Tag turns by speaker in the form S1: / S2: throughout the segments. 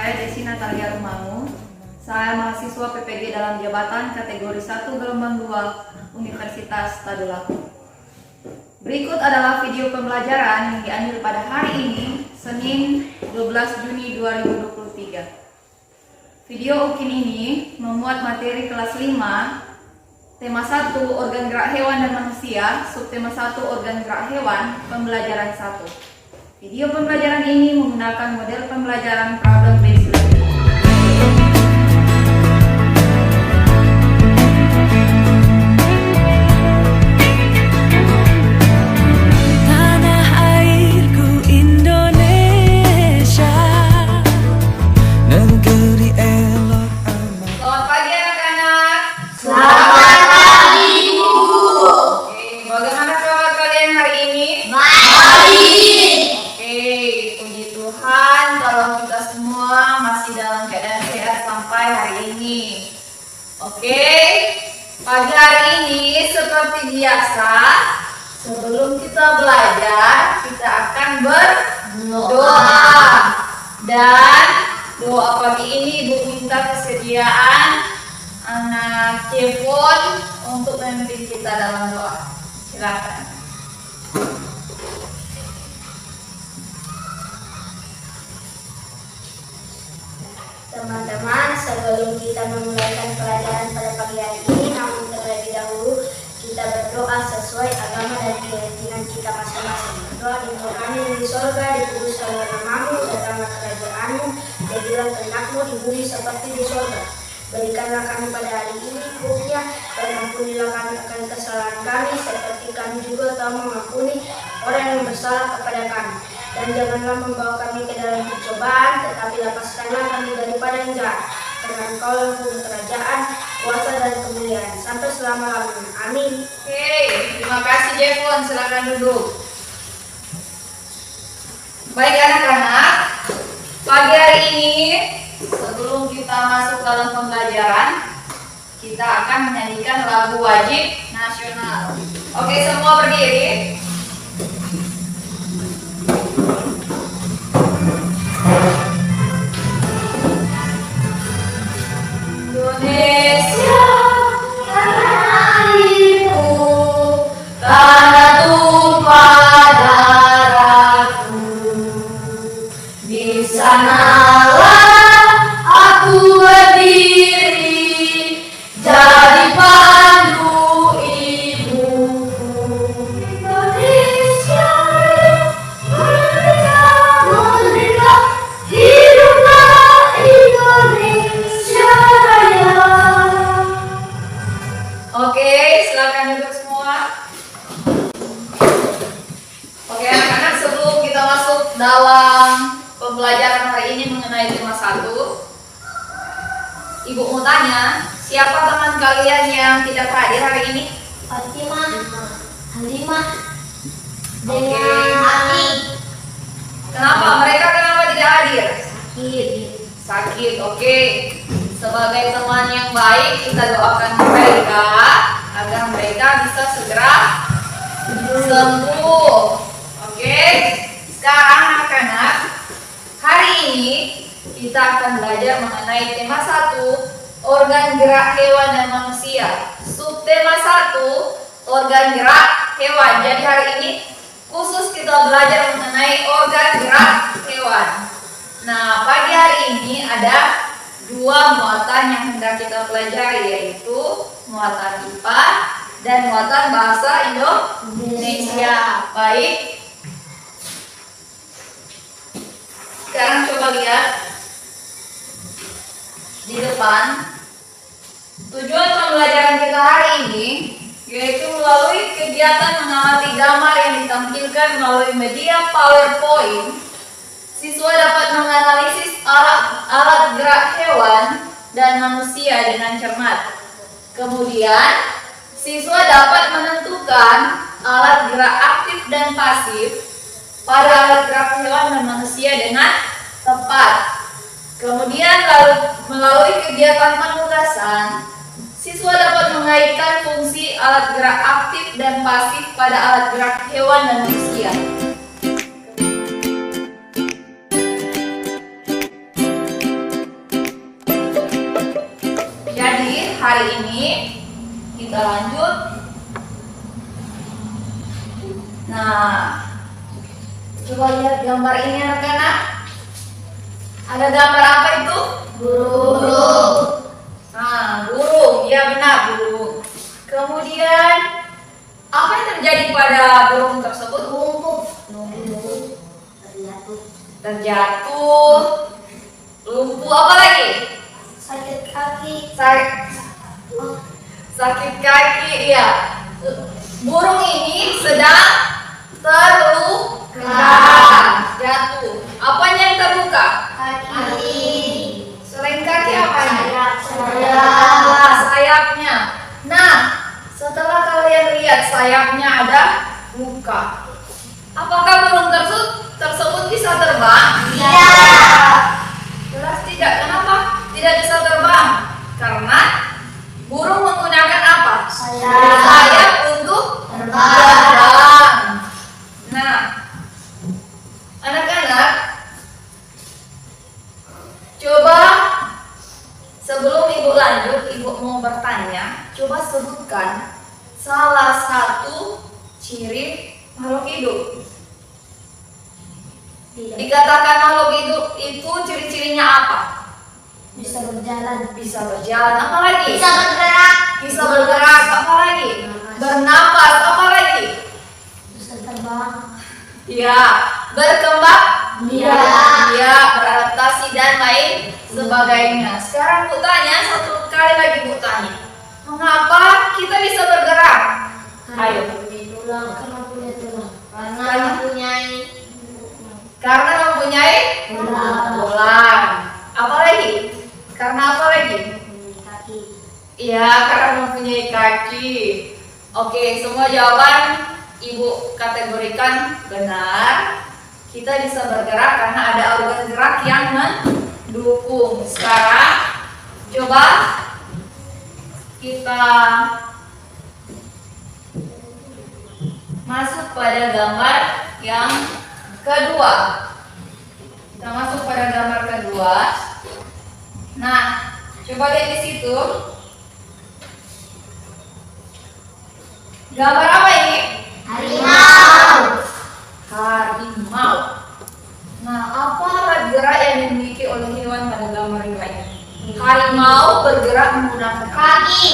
S1: saya Desi Natalia Rumangu. Saya mahasiswa PPG dalam jabatan kategori 1 gelombang 2 Universitas Tadulako. Berikut adalah video pembelajaran yang diambil pada hari ini, Senin 12 Juni 2023. Video UKIN ini memuat materi kelas 5, tema 1 organ gerak hewan dan manusia, subtema 1 organ gerak hewan, pembelajaran 1. Video pembelajaran ini menggunakan model pembelajaran problem based learning. Oke, pagi hari ini seperti biasa, sebelum kita belajar, kita akan berdoa. Dan doa pagi ini Ibu minta kesediaan anak Jepon untuk memimpin kita dalam doa. Silakan.
S2: Teman-teman, sebelum kita memulaikan pelajaran pada pagi hari ini, namun terlebih dahulu kita berdoa sesuai agama dan keyakinan kita masing-masing. Berdoa di kami di sorga, dikuduskanlah namamu, datanglah kerajaanmu, jadilah kehendakmu di bumi seperti di sorga. Berikanlah kami pada hari ini hidupnya, dan ampunilah kami akan kesalahan kami, seperti kami juga telah mengampuni orang yang bersalah kepada kami. Dan janganlah membawa kami ke dalam percobaan, tetapi lepaskanlah kami daripada yang jahat. Karena Engkau yang punya kerajaan, kuasa dan kemuliaan sampai selama-lamanya. Amin.
S1: Oke, terima kasih Jepon. Silakan duduk. Baik anak-anak, pagi hari ini sebelum kita masuk dalam pembelajaran, kita akan menyanyikan lagu wajib nasional. Oke, semua berdiri. Indonesia, tanah airku, tanah tumpah darahku. Di sanalah aku berdiri, jadi pandu ibuku. Indonesia, merdeka, merdeka, hiduplah Indonesia Raya. Oke, silakan duduk semua. Oke anak-anak, sebelum kita masuk dalam pembelajaran hari ini mengenai tema 1, Ibu mau tanya, siapa teman kalian yang tidak hadir hari ini?
S2: Fatimah, Halimah,
S1: Oke.
S2: dengan Ani.
S1: Kenapa? Mereka kenapa tidak hadir?
S2: Sakit.
S1: Sakit, oke. Sebagai teman yang baik, kita doakan mereka agar mereka bisa segera sembuh. Oke. Sekarang anak-anak, hari ini kita akan belajar mengenai tema 1, organ gerak hewan dan manusia. Subtema 1, organ gerak hewan. Jadi hari ini khusus kita belajar mengenai organ gerak hewan. Nah, pagi hari ini ada 2 muatan yang hendak kita pelajari, yaitu muatan IPA dan muatan bahasa Indonesia. Baik. Sekarang coba lihat di depan. Tujuan pembelajaran kita hari ini yaitu melalui kegiatan mengamati gambar yang ditampilkan melalui media PowerPoint, siswa dapat menganalisis alat gerak hewan dan manusia dengan cermat. Kemudian, siswa dapat menentukan alat gerak aktif dan pasif pada alat gerak hewan dan manusia dengan tepat. Kemudian melalui kegiatan penugasan, siswa dapat mengaitkan fungsi alat gerak aktif dan pasif pada alat gerak hewan dan manusia. hari ini. Kita lanjut. Nah, coba lihat gambar ini anak-anak. Ada gambar apa itu?
S2: Burung.
S1: Nah, burung. Ya benar, burung. Kemudian apa yang terjadi pada burung tersebut? Terjatuh, lumpuh, apa lagi?
S2: Sakit kaki.
S1: Sakit kaki, ya. Burung ini sedang terluka, jatuh. Apanya yang terluka?
S2: Kaki.
S1: Selain kaki apanya? Sayapnya. Nah, setelah kalian lihat sayapnya ada luka, apakah burung tersebut bisa terbang?
S2: Tidak.
S1: Jelas tidak. Kenapa tidak bisa terbang? Karena burung menggunakan apa? Sayap untuk terbang. Nah, anak-anak, coba sebelum ibu lanjut, ibu mau bertanya, coba sebutkan salah satu ciri makhluk hidup. Dikatakan makhluk hidup itu ciri-cirinya apa?
S2: Bisa berjalan.
S1: Bisa berjalan, apa lagi?
S2: Bisa bergerak.
S1: Bisa bergerak, apa lagi? Bernapas, apa lagi?
S2: Bisa terbang.
S1: Ya, berkembang
S2: biak.
S1: Ya, beradaptasi dan lain sebagainya. Sekarang Bu tanya, satu kali lagi Bu tanya, mengapa kita bisa bergerak? Ayo.
S2: Karena punya tulang.
S1: Karena mempunyai tulang. Apa lagi? Karena apa lagi?
S2: Kaki.
S1: Iya, karena mempunyai kaki. Oke, semua jawaban Ibu kategorikan benar. Kita bisa bergerak karena ada organ gerak yang mendukung. Sekarang coba kita masuk pada gambar yang kedua. Kita masuk pada gambar kedua. Nah, coba lihat di situ. Gambar apa ini?
S2: Harimau.
S1: Harimau. Nah, apa alat gerak yang dimiliki oleh hewan pada gambar ini? Harimau bergerak menggunakan
S2: Kaki.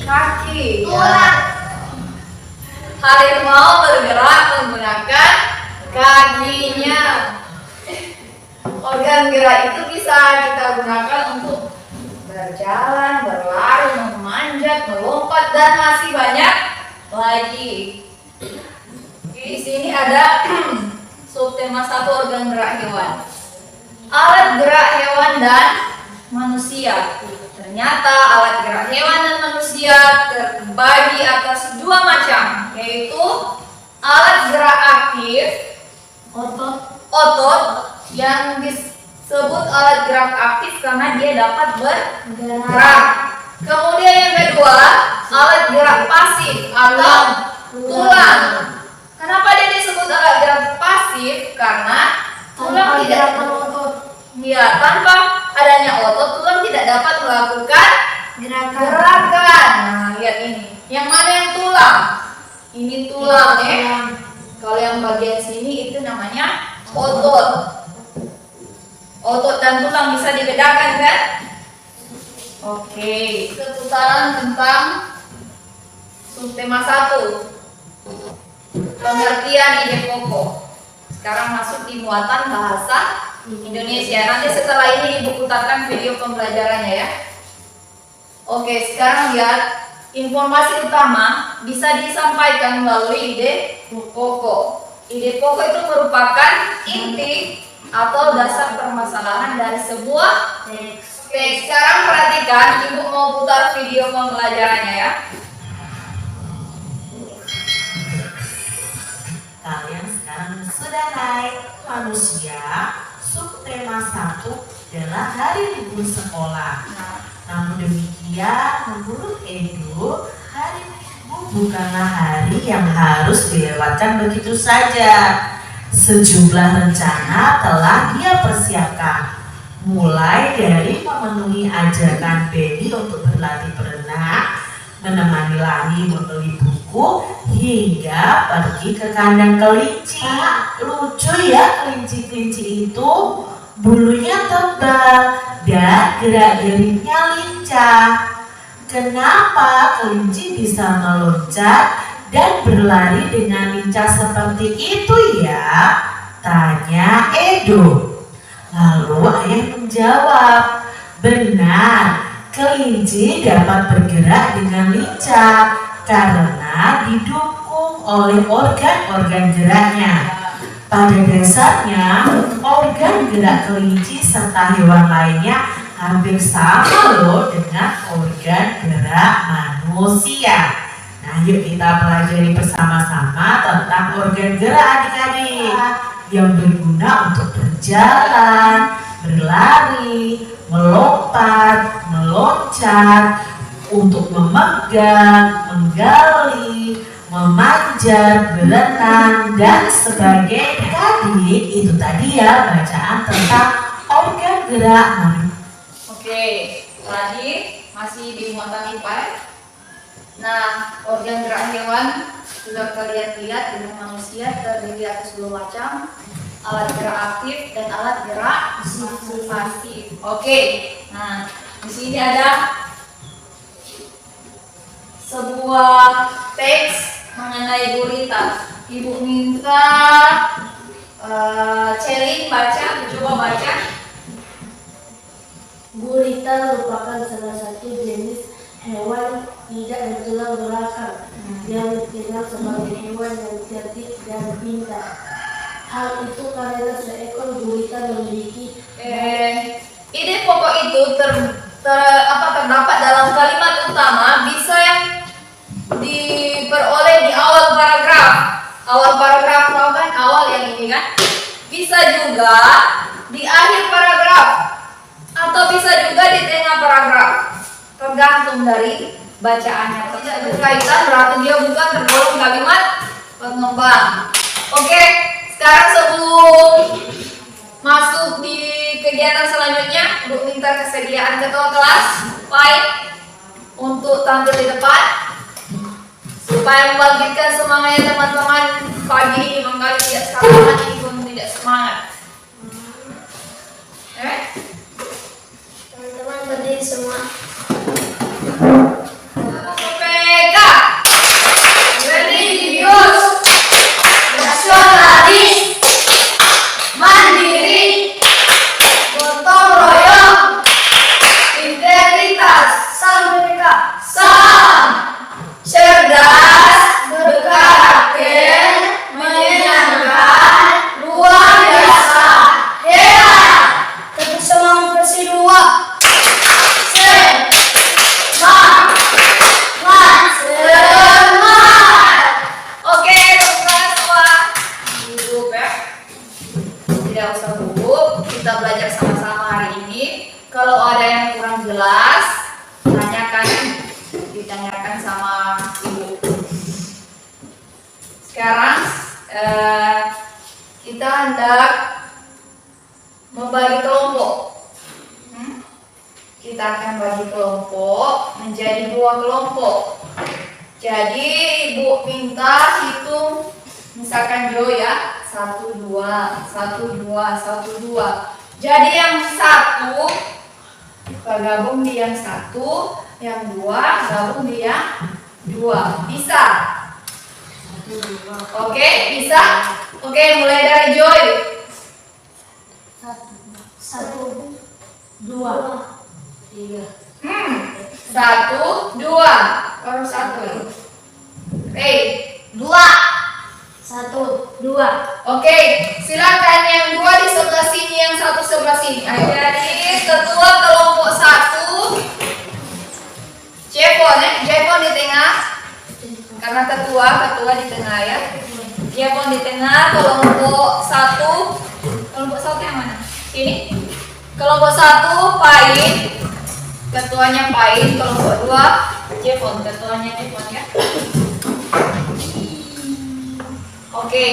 S1: kaki.
S2: Tulang.
S1: Harimau bergerak menggunakan kakinya. Organ gerak itu bisa kita gunakan untuk berjalan, berlari, memanjat, melompat, dan masih banyak lagi. Di sini ada subtema 1 organ gerak hewan. Alat gerak hewan dan manusia. Ternyata alat gerak hewan dan manusia terbagi atas 2 macam, yaitu alat gerak aktif, otot yang disebut alat gerak aktif karena dia dapat bergerak. Kemudian yang kedua, alat gerak pasif atau tulang. Kenapa dia disebut alat gerak pasif? Karena tulang tidak ya, tanpa adanya otot, tulang tidak dapat melakukan gerakan. Nah, lihat ini. Yang mana yang tulang? Ini tulang ya. Kalau yang bagian sini itu namanya otot. Otot dan tulang bisa dibedakan kan? Oke, seputaran tentang subtema 1. Pengertian ide pokok. Sekarang masuk di muatan bahasa Indonesia. Nanti setelah ini Ibu putarkan video pembelajarannya ya. Oke, sekarang lihat informasi utama bisa disampaikan melalui ide pokok. Ide pokok itu merupakan inti atau dasar permasalahan dari sebuah teks. Sekarang perhatikan, Ibu mau putar video pembelajarannya ya.
S3: Kalian sekarang sudah naik manusia. Subtema 1 adalah hari libur sekolah. Namun demikian, menurut Edu, hari Minggu bukanlah hari yang harus dilewatkan begitu saja. Sejumlah rencana telah dia persiapkan. mulai dari memenuhi ajakan Benny untuk berlatih berenang, menemani Lani membeli buku, hingga pergi ke kandang kelinci. Lucu ya, kelinci-kelinci itu bulunya tebal dan gerak-geriknya lincah. Kenapa kelinci bisa meloncat dan berlari dengan lincah seperti itu ya? Tanya Edo. Lalu ayah menjawab, benar, kelinci dapat bergerak dengan lincah karena didukung oleh organ-organ geraknya. Pada dasarnya, organ gerak kelinci serta hewan lainnya hampir sama loh dengan organ gerak manusia. Nah, yuk kita pelajari bersama-sama tentang organ gerak adik-adik yang berguna untuk berjalan, berlari, melompat, meloncat, untuk memegang, menggali, memanjat, berenang, dan sebagainya. Adik, itu tadi ya bacaan tentang organ gerak manusia.
S1: Oke, tadi masih di muatan IPA. Nah, organ gerak hewan sudah kalian lihat dengan manusia terdiri atas 2 macam, alat gerak aktif dan alat gerak pasif. Oke, nah di sini ada sebuah teks mengenai gurita. Ibu minta Celin baca, coba baca.
S2: Gurita merupakan salah satu jenis hewan tidak bertulang belakang yang dikenal sebagai hewan yang cerdik dan pintar. Hal itu karena seekor gurita memiliki
S1: ide pokok itu terdapat dalam kalimat utama, bisa yang diperoleh di awal paragraf. Awal paragraf tahu kan? Awal yang ini kan? Bisa juga di akhir paragraf atau bisa juga di tengah paragraf. Tergantung dari bacaannya. Tidak berkaitan berarti dia bukan tergolong kalimat pengembang. Oke, sekarang sebelum masuk di kegiatan selanjutnya, Bu minta kesediaan ketua kelas Pai untuk tampil di depan supaya membangkitkan semangatnya teman-teman. Pagi ini menggali tidak semangat, ini pun tidak semangat.
S2: teman-teman berdiri semua.
S1: PK religius, nasionalis, mandiri, gotong royong, integritas, salam, cerdas, berkarakter, menyenangkan, luar biasa, hebat,
S2: Teguh semangat versi 2.
S1: Oke, teman-teman semua duduk ya. Tidak usah duduk, kita belajar sama-sama hari ini. Kalau ada yang kurang jelas, ditanyakan sama ibu. Sekarang kita hendak membagi kelompok. Kita akan bagi kelompok menjadi 2 kelompok. Jadi ibu minta hitung, misalkan Jo ya, 1, 2, 1, 2, 1, 2. Jadi yang 1 gabung di yang 1, yang 2 gabung di yang 2. Bisa? Oke, bisa? Oke, mulai dari Joy.
S2: 1, 2, 3.
S1: 1, 2. Baru 1. Oke, 2.
S2: 1, 2.
S1: Oke, silakan yang 2 di sebelah sini, yang 1 sebelah sini. Jadi ketua kelompok 1 Jepon di tengah. Karena ketua di tengah ya. Jepon di tengah, kelompok 1. Kelompok 1 yang mana? Ini. Kelompok 1 Pain. Ketuanya Pain, kelompok 2 Jepon, ketuanya Jepon ya. Oke.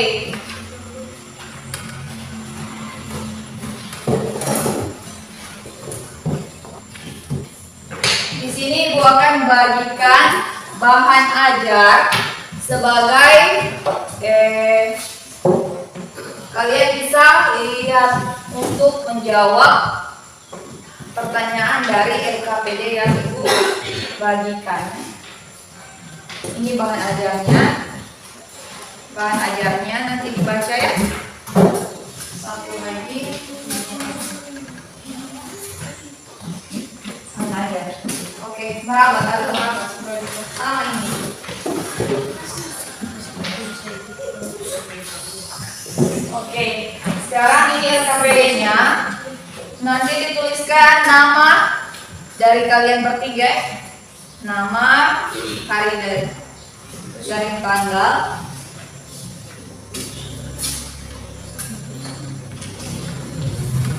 S1: sini Ibu akan bagikan bahan ajar sebagai kalian bisa lihat untuk menjawab pertanyaan dari LKPD yang Ibu bagikan. Ini bahan ajarnya. Bahan ajarnya nanti dibaca ya. Satu lagi. Bahan ajar. Oke, merabat atau merabat. Ini. Oke, sekarang ini LKPD-nya. Nanti dituliskan nama dari kalian bertiga. Nama, hari dari tanggal.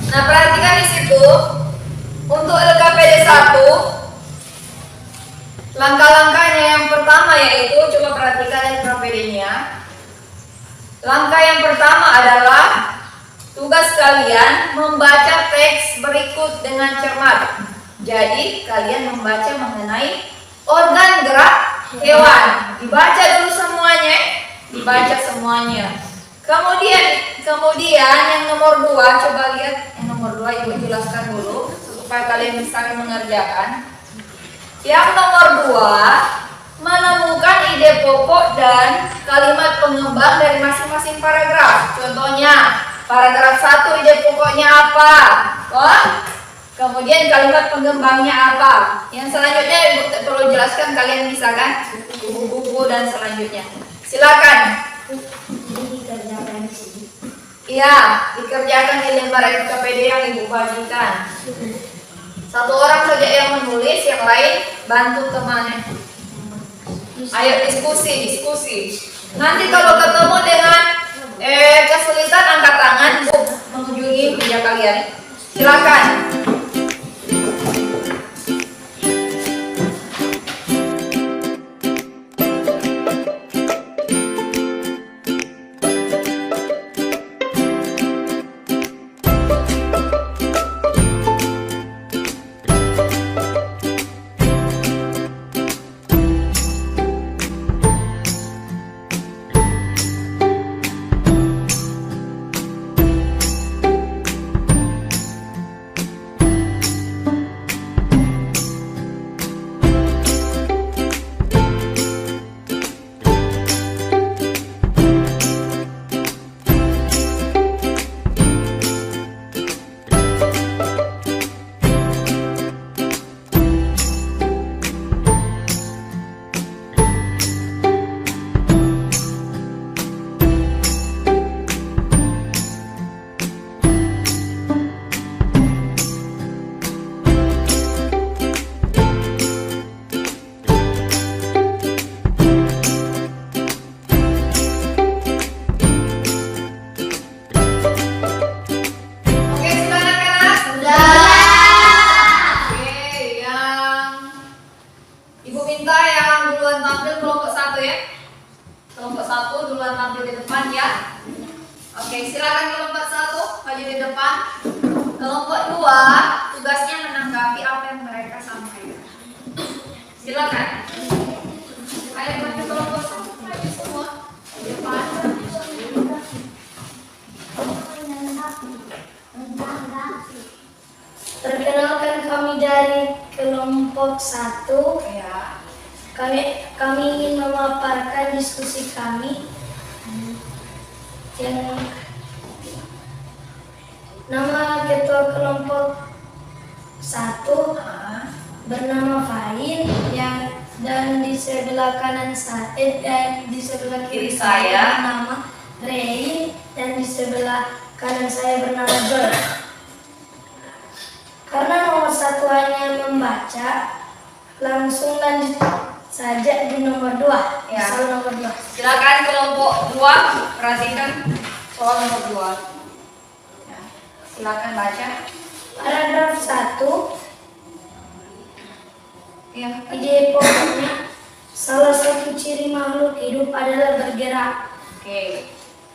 S1: Nah, perhatikan di situ untuk LKPD 1 langkah-langkahnya yang pertama yaitu coba perhatikan LKPD-nya. Langkah yang pertama adalah tugas kalian membaca teks berikut dengan cermat. Jadi kalian membaca mengenai organ gerak hewan. Dibaca dulu semuanya, dibaca semuanya. Kemudian yang nomor 2, coba lihat yang nomor 2 Ibu jelaskan dulu supaya kalian bisa mengerjakan. Yang nomor 2, menemukan ide pokok dan kalimat pengembang dari masing-masing paragraf. Contohnya, paragraf 1 ide pokoknya apa? Kemudian kalimat pengembangnya apa? Yang selanjutnya Ibu perlu jelaskan, kalian bisa kan? Buku-buku dan selanjutnya. Silakan. Iya, dikerjakan di lembar LKPD yang Ibu bagikan. Satu orang saja yang menulis, yang lain bantu temannya. Ayo diskusi. Nanti kalau ketemu dengan kesulitan angkat tangan, Bu, mengunjungi meja kalian. Silakan. Oke, silakan kelompok 1 maju di depan. Kelompok 2 tugasnya menanggapi apa yang mereka sampaikan. Silakan. Ayo maju kelompok 1 maju semua di depan.
S2: Perkenalkan, kami dari kelompok 1.
S1: Ya.
S2: Kami ingin memaparkan diskusi kami yang nama ketua kelompok 1 bernama Fahin, dan di sebelah kanan di sebelah kiri saya nama Rein, dan di sebelah kanan saya bernama Joy. Karena nomor 1 hanya membaca, langsung lanjut saja di nomor 2.
S1: Ya.
S2: Soal nomor 2.
S1: Silakan kelompok 2 perhatikan soal nomor 2. Ya. Silakan baca.
S2: Paragraf 1.
S1: Ya.
S2: Ide pokoknya, salah satu ciri makhluk hidup adalah bergerak.
S1: Oke.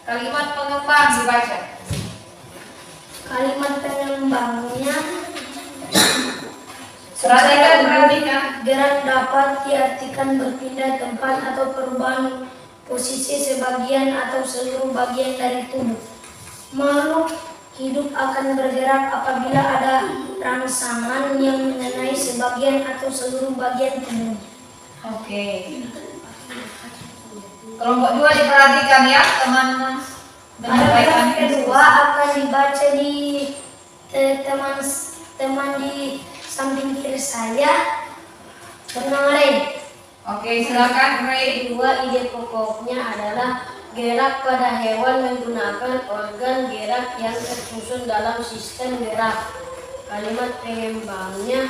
S1: Kalimat pengembang dibaca.
S2: Kalimat pengembangnya,
S1: Perhatikan.
S2: Gerak dapat diartikan berpindah tempat atau perubahan posisi sebagian atau seluruh bagian dari tubuh. Makhluk hidup akan bergerak apabila ada rangsangan yang mengenai sebagian atau seluruh bagian tubuh.
S1: Oke. Kelompok 2 diperhatikan ya teman-teman.
S2: Paragraf kedua akan dibaca di teman di samping kiri saya bernama Ray.
S1: Oke, silakan Ray.
S2: Dua ide pokoknya adalah gerak pada hewan menggunakan organ gerak yang tersusun dalam sistem gerak. Kalimat pengembangnya,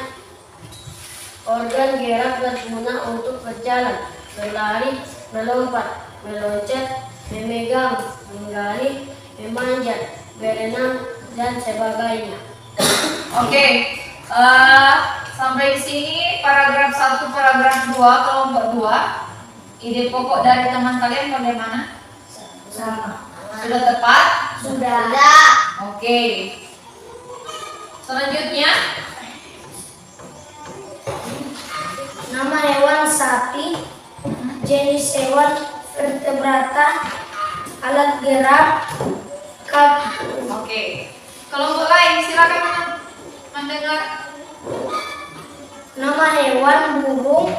S2: organ gerak berguna untuk berjalan, berlari, melompat, meloncat, memegang, menggali, memanjat, berenang, dan sebagainya.
S1: Oke. Sampai di sini paragraf 1, paragraf 2, kelompok 2. Ide pokok dari teman kalian bagaimana?
S2: Sama.
S1: Sudah tepat?
S2: Sudah.
S1: Oke. Selanjutnya,
S2: Nama hewan sapi, jenis hewan vertebrata, alat gerak, kaki.
S1: oke. Kelompok lain silakan mendengar.
S2: Nama hewan burung,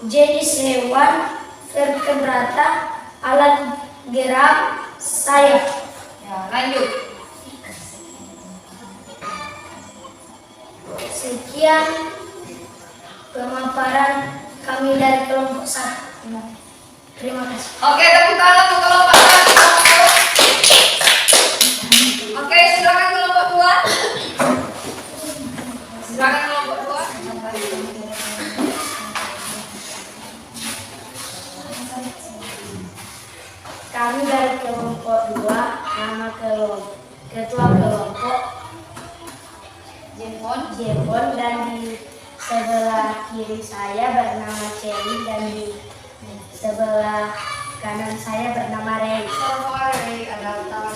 S2: jenis hewan vertebrata, alat gerak, sayap.
S1: Ya, lanjut.
S2: Sekian pemaparan kami dari kelompok 1. Terima kasih.
S1: Oke, tepuk tangan untuk kelompok 1. Oke, silakan kelompok 2. Silakan kelompok 2.
S2: Kami dari kelompok 2, nama ketua kelompok Jepon, dan di sebelah kiri saya bernama Cherry, dan di sebelah kanan saya bernama Ray.
S1: Ada tawa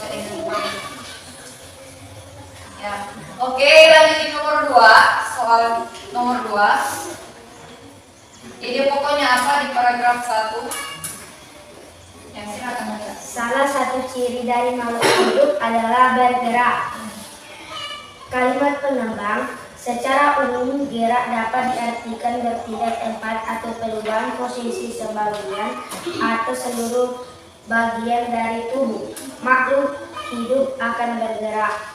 S1: ya. Oke, lanjut nomor 2. Soal nomor 2. Ide pokoknya apa di paragraf 1? Yang silakan baca.
S2: Salah satu ciri dari makhluk hidup adalah bergerak. Kalimat pengembang, secara umum gerak dapat diartikan berpindah tempat atau perubahan posisi sebagian atau seluruh bagian dari tubuh. Makhluk hidup akan bergerak.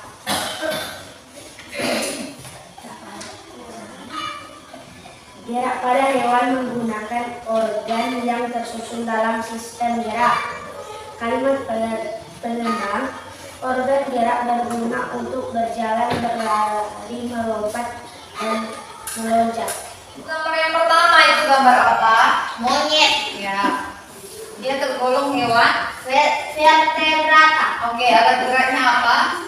S2: Gerak pada hewan menggunakan organ yang tersusun dalam sistem gerak. Kalimat pengembang, organ gerak berguna untuk berjalan, berlari, melompat, dan meloncat.
S1: Gambar yang pertama itu gambar apa? Monyet. Ya. Dia tergolong hewan
S2: Vertebrata.
S1: Oke, alat geraknya apa?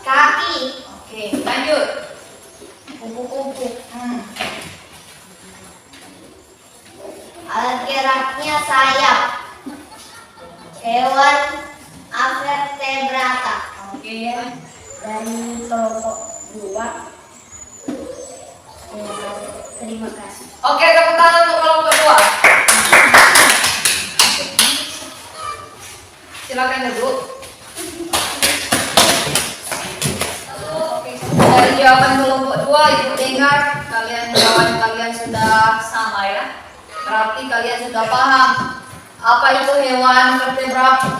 S2: Kaki.
S1: Oke, lanjut.
S2: Kupu-kupu.
S4: Alat geraknya sayap. Hewan avertebrata.
S1: Oke, ya.
S2: Dari kelompok 2. Terima kasih.
S1: Oke, tepuk tangan untuk kelompok 2. Silakan duduk. Dari jawaban kelompok 2 ibu dengar kalian sudah sama ya. Berarti kalian sudah paham apa itu hewan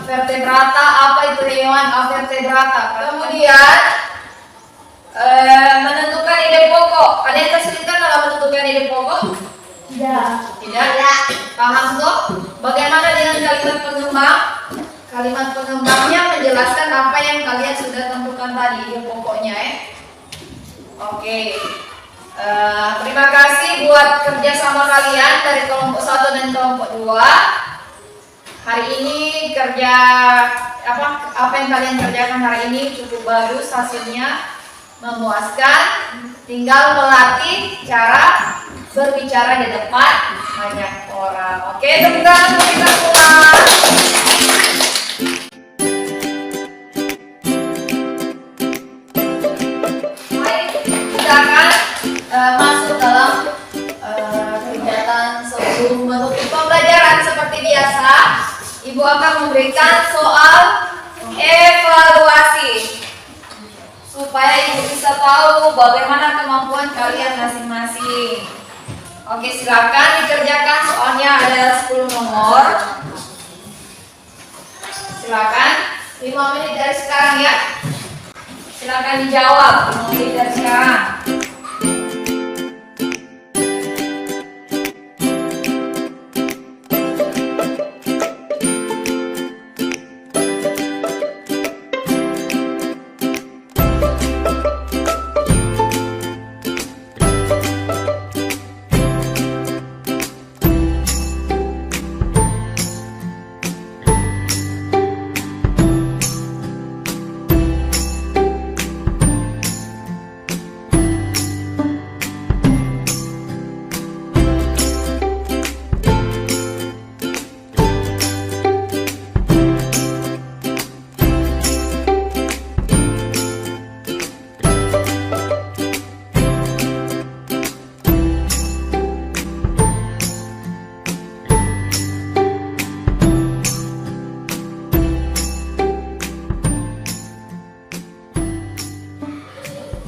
S1: vertebrata, apa itu hewan avertebrata. Kemudian menentukan ide pokok. Kalian kesulitan dalam menentukan ide pokok?
S2: Tidak.
S1: Tidak? Paham toh? Bagaimana dengan kalimat pengembang? Kalimat pengembangnya menjelaskan apa yang kalian sudah tentukan tadi, ide pokoknya ya. Oke. Terima kasih buat kerjasama kalian dari kelompok 1 dan kelompok 2. Hari ini kerja apa yang kalian kerjakan hari ini cukup bagus, hasilnya memuaskan. Tinggal melatih cara berbicara di depan banyak orang. Oke, tepuk tangan untuk kita semua. Baik, silakan biasa, Ibu akan memberikan soal evaluasi supaya Ibu bisa tahu bagaimana kemampuan kalian masing-masing. Oke, silakan dikerjakan, soalnya ada 10 nomor. Silakan 5 menit dari sekarang ya. Silakan dijawab 5 menit dari sekarang.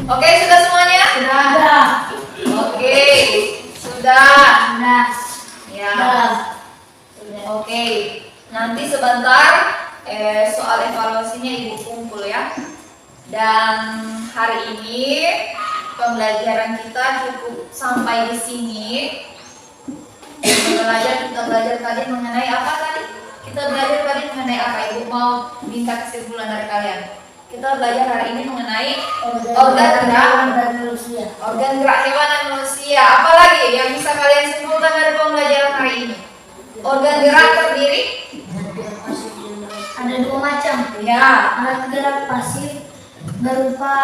S1: Oke, sudah semuanya?
S2: Sudah.
S1: Oke, sudah.
S2: Sudah.
S1: Ya.
S2: Sudah.
S1: Oke, nanti sebentar soal evaluasinya Ibu kumpul ya. Dan hari ini pembelajaran kita cukup sampai di sini. Kita belajar tadi mengenai apa tadi? Kita belajar tadi mengenai apa? Ibu mau minta kesimpulan dari kalian. Kita belajar hari ini mengenai organ gerak hewan dan manusia. Apalagi yang bisa kalian simpulkan dari pembelajaran hari ini? Organ gerak terdiri?
S2: Ada 2 macam.
S1: Ya.
S2: Alat gerak pasif berupa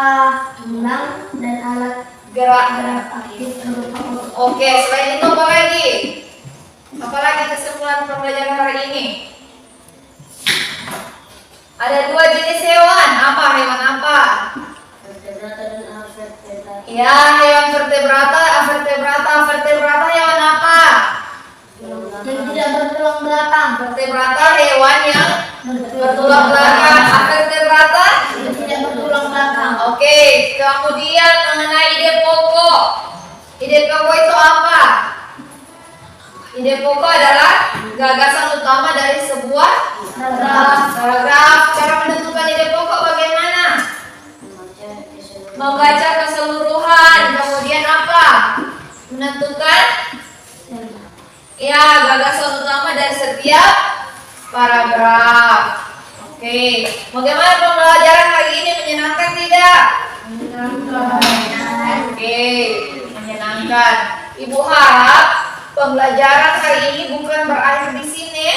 S2: tulang dan alat
S1: Gerak.
S2: aktif berupa otot.
S1: Oke, selain itu apa lagi? Apalagi kesimpulan pembelajaran hari ini? Ada 2 jenis hewan. Apa hewan apa?
S2: Vertebrata dan avertebrata.
S1: Ya, hewan vertebrata, vertebrata hewan apa?
S2: Yang tidak bertulang belakang.
S1: Vertebrata hewan yang bertulang belakang. Vertebrata?
S2: Yang tidak bertulang belakang.
S1: Oke, kemudian mengenai ide pokok. Ide pokok itu apa? Ide pokok adalah gagasan utama dari sebuah paragraf. Cara menentukan ide pokok bagaimana? Membaca keseluruhan. Kemudian apa? Menentukan ya gagasan utama dari setiap paragraf. Oke, bagaimana pembelajaran hari ini, menyenangkan tidak? Menyenangkan. Oke, menyenangkan. Ibu harap pembelajaran hari ini bukan berakhir di sini.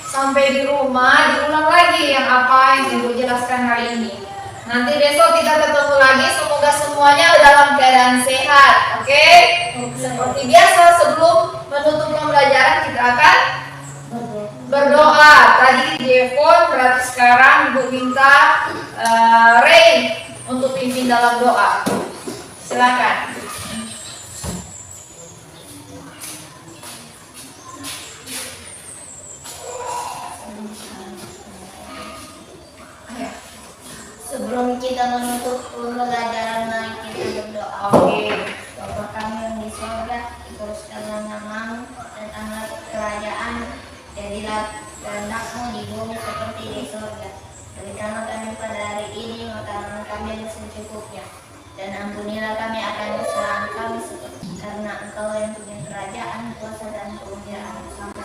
S1: Sampai di rumah diulang lagi yang apa yang Ibu jelaskan hari ini. Nanti besok kita ketemu lagi. Semoga semuanya dalam keadaan sehat. Oke? Seperti biasa sebelum menutup pembelajaran kita akan berdoa. Tadi Devon, berarti sekarang Ibu minta Ray untuk pimpin dalam doa. Silakan.
S4: Sebelum kita menutup pembelajaran, mari kita berdoa.
S1: Oke.
S4: Bapa kami yang di surga, dikuduskanlah namamu, datanglah kerajaan, jadilah kehendak-Mu di bumi seperti di surga. Berikanlah kami pada hari ini makanan kami yang secukupnya, dan ampunilah kami akan kesalahan kami, karena Engkau yang punya kerajaan, kuasa dan kemuliaan sampai